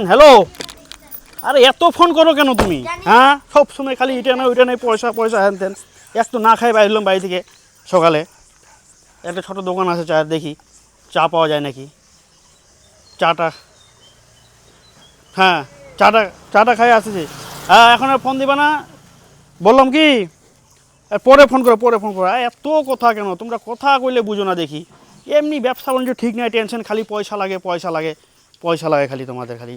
Hello. আরে এত phone করো কেন তুমি? হ্যাঁ, সব সময় খালি এটা না ওইটা নেই, পয়সা পয়সা হ্যান তেন। একটু না খাই বাইরলাম বাড়ি থেকে সকালে। একটা ছোটো দোকান আছে চায়ের, দেখি চা পাওয়া যায় নাকি। চাটা, হ্যাঁ, চাটা খাই আসতেছি। হ্যাঁ, এখন আর ফোন দিবা না? বললাম কি, পরে ফোন করো। এত কথা কেন তোমরা? কথা কইলে বুঝো না দেখি। এমনি ব্যবসা বাণিজ্য ঠিক নাই, টেনশন, খালি পয়সা লাগে খালি তোমাদের, খালি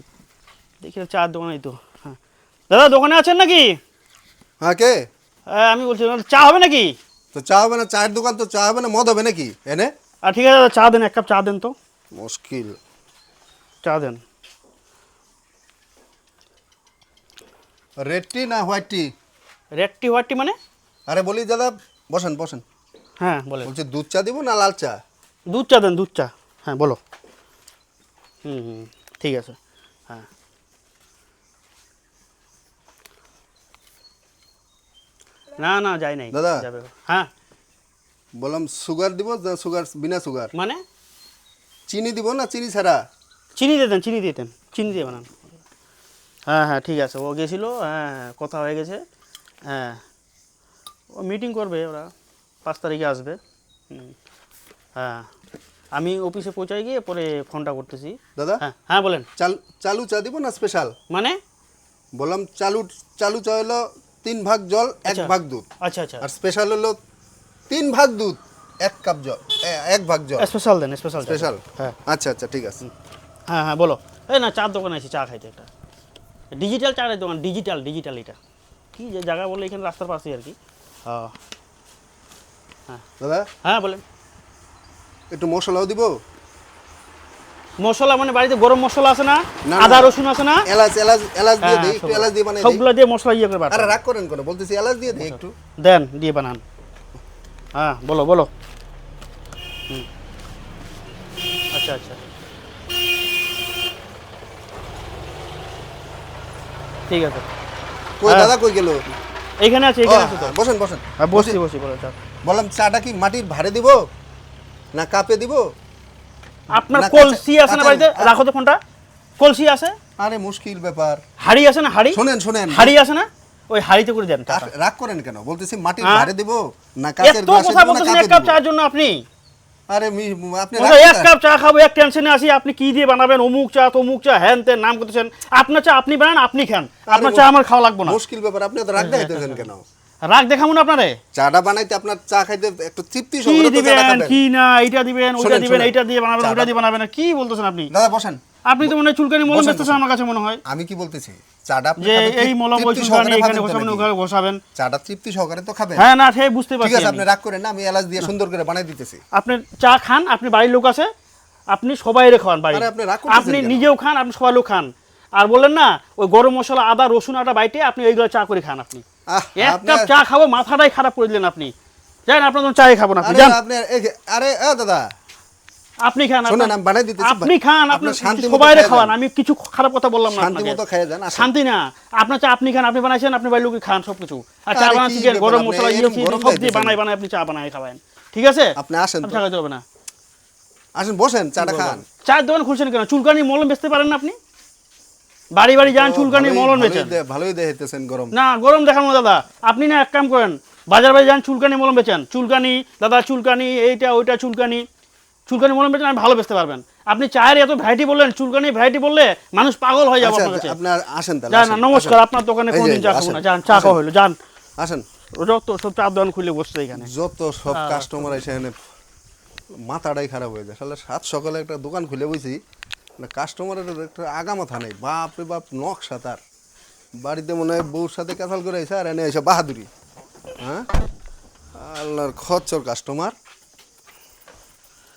দেখি চার দোকানেই তো। হ্যাঁ দাদা, দোকানে আছেন নাকি? হ্যাঁ, কে? হ্যাঁ, আমি বলছি চা হবে নাকি? তো চা হবে না? চায়ের দোকান তো চা হবে না, মদ হবে নাকি এনে? আর ঠিক আছে দাদা, চা দেন, এক কাপ চা দেন তো। মুশকিল। চা দেন। রেড টি না হোয়াইট টি? রেড টি হোয়াইট টি মানে? আরে বলি দাদা, বসেন। হ্যাঁ বলেন। বলছি দুধ চা দিব না লাল চা? দুধ চা দেন, দুধ চা। হ্যাঁ বলো। ঠিক আছে। হ্যাঁ, না যাই নাই দাদা। যাবে। হ্যাঁ বললাম সুগার দিব না সুগার বিনা সুগার? মানে চিনি দিব না চিনি ছাড়া? চিনি দিয়ে দেন, চিনি দিয়ে বানান। হ্যাঁ ঠিক আছে, ও গেছিলো, হ্যাঁ কথা হয়ে গেছে। হ্যাঁ, ও মিটিং করবে, ওরা 5 তারিখে আসবে। হ্যাঁ, আমি অফিসে পৌঁছাই গিয়ে পরে ফোনটা করতেছি। দাদা। হ্যাঁ বলেন। চালু চা দিব না স্পেশাল? মানে বললাম চালু চা হলো 3 ভাগ জল 1 ভাগ দুধ। আচ্ছা। আর স্পেশাল হলো 3 ভাগ দুধ 1 কাপ জল 1 ভাগ জল। স্পেশাল দেন, স্পেশাল। হ্যাঁ আচ্ছা ঠিক আছে। হ্যাঁ বলো। এই না, চার দোকানে আছি চা খাইতে, একটা ডিজিটাল চায়ের দোকান। ডিজিটাল এটা কি যে জায়গা বলে, এখানে রাস্তার পাশে আর কি। দাদা। হ্যাঁ বলেন। একটু মশলাও দিব? মশলা মানে বাড়িতে গরম মশলা আছে না, আদা রসুন আছে না, এলাচ দিয়ে দেই, একটু এলাচ দিয়ে বানাই দেই। সবগুলো দিয়ে মশলা করে বানান। আরে রাগ করেন কেন? বলতেছি এলাচ দিয়ে দেই একটু। দেন, দিয়ে বানান। হ্যাঁ বলো। আচ্ছা ঠিক আছে। কই দাদা, কই গেল? এইখানে আছে তো। বসেন। হ্যাঁ বসি বলো। বললাম চাটা কি মাটির ভারে দিব না কাপে দিব? আপনার কলসি আছে না বাড়িতে? রাখো তো ফোনটা। কলসি আছে? আরে মুশকিল ব্যাপার। হাড়ি আছে না? হাড়ি শুনেন। হাড়ি আছে না? ওই হাড়িতে করে দেন। রাগ করেন কেন? বলতেছি মাটির ভারে দিব না কাচের এত গ্লাসে কথা দিব না বলতেছেন কাপে এক কাপ দিব? চার জন্য আপনি? আরে আপনি এক কাপ চা খাবো, এক টেনশনে আসি, আপনি কি দিয়ে বানাবেন, অমুক চা তমুক চা হ্যান তেন নাম করতেছেন। আপনার চা আপনি বানান, আপনি খান, আপনার চা আমার খাওয়া লাগবে না। মুশকিল ব্যাপার। আপনি তো রাগ দেখাইতেছেন কেন? রাগ দেখাবো না আপনারে? চাটা বানাইতে আপনার চা খাইতে একটু তৃপ্তি কি সহকারে তো চাটা দিবেন, খাবেন। কি না, এইটা দিবেন ওইটা দিবেন, শোনেন। এইটা দিয়ে বানাবেন ওইটা দিয়ে বানাবেন, কি বলতেছেন আপনি? দাদা বসেন। আপনি তো মনে হয় চুলকানি মলম বেচতেছেন আমার কাছে মনে হয়। আমি কি বলতেছি, চাটা আপনি যে খাবেন এই মলম ওই চুলকানি এখানে ঘষাবেন ওখানে ঘষাবেন। চাটা তৃপ্তি সহকারে তো খাবেন। হ্যাঁ না, সে বুঝতে ঠিক পারছি আছে, আপনি আমি। রাগ করেন না, আমি এলাচ দিয়ে সুন্দর করে বানাই দিতেছি। আপনি চা খান, আপনি বাড়ির লোক আছে, আপনি সবাই খাওয়ান বাড়ি। আরে আপনি রাগ করতেছেন আপনি কেন? নিজেও খান, আপনি সবাই লোক খান। আর বললেন না ওই গরম মশলা আদা রসুন আটা বাইটে আপনি ওইগুলো চা করে খান। আপনি এক কাপ চা খাবো, মাথাটাই খারাপ করে দিলেন আপনি। জানেন আপনার জন্য চাই খাবো না আপনি, জান। আরে দাদা আপনি খান, শুনেন, আমি বানাই দিতেছি। আপনি খান, আপনি শান্তি সবাই খাওয়ান। আমি কিছু খারাপ কথা বললাম না শান্তি মতো খেয়ে যান। শান্তি না, আপনার চা আপনি খান, আপনি বানাইছেন, আপনি বাড়ির লোকে খান সবকিছু। আর চা আরে কি বানাচ্ছি ব্যাপার, গরম আপনি মশলা এরকম গরম সব দিয়ে খাইতেছেন? বানাই আপনি চা বানাই খাবেন, ঠিক আছে? আপনি আসেন তো। খাইতে হবে না। আসেন বসেন, চাটা খান। চায়ের দোকান খুলছেন কেন? চুলকানি মলম বেচতে পারেন না আপনি? বাড়ি যান, চুলকানি মলম বেচেন। ভালোই দেখাইতেছেন গরম। না, গরম দেখানো দাদা। আপনি না এক কাম করেন, বাজার যান, চুলকানি মলম বেচেন। চুলকানি দাদা, চুলকানি এইটা ওইটা, চুলকানি মলম বেচেন, আপনি ভালো বেচতে পারবেন। আপনি চায়ের এত ভ্যারাইটি বললেন, চুলকানি ভ্যারাইটি বললে মানুষ পাগল হয়ে যাবে আপনার কাছে। আপনার আসেন তাহলে। যান, নমস্কার। আপনার দোকানে কোনদিন চা খাবো না, যান, চা খাওয়া হইলো, যান। আসেন। যত সব চার দোকান খুলে বসছে এখানে, যত সব কাস্টমার এসে এনে মাথাটাই খারাপ হয়ে যায়। তাহলে 7 সকালে একটা দোকান খুলে বইছি না, কাস্টমারের একটা আগা মাথা নেই। বাপ রে বাপ, নকশা তার। বাড়িতে মনে হয় বউর সাথে ক্যাসাল করে এসে আর এনে এসে বাহাদুরি। হ্যাঁ, আল্লাহর খচ্চর কাস্টমার।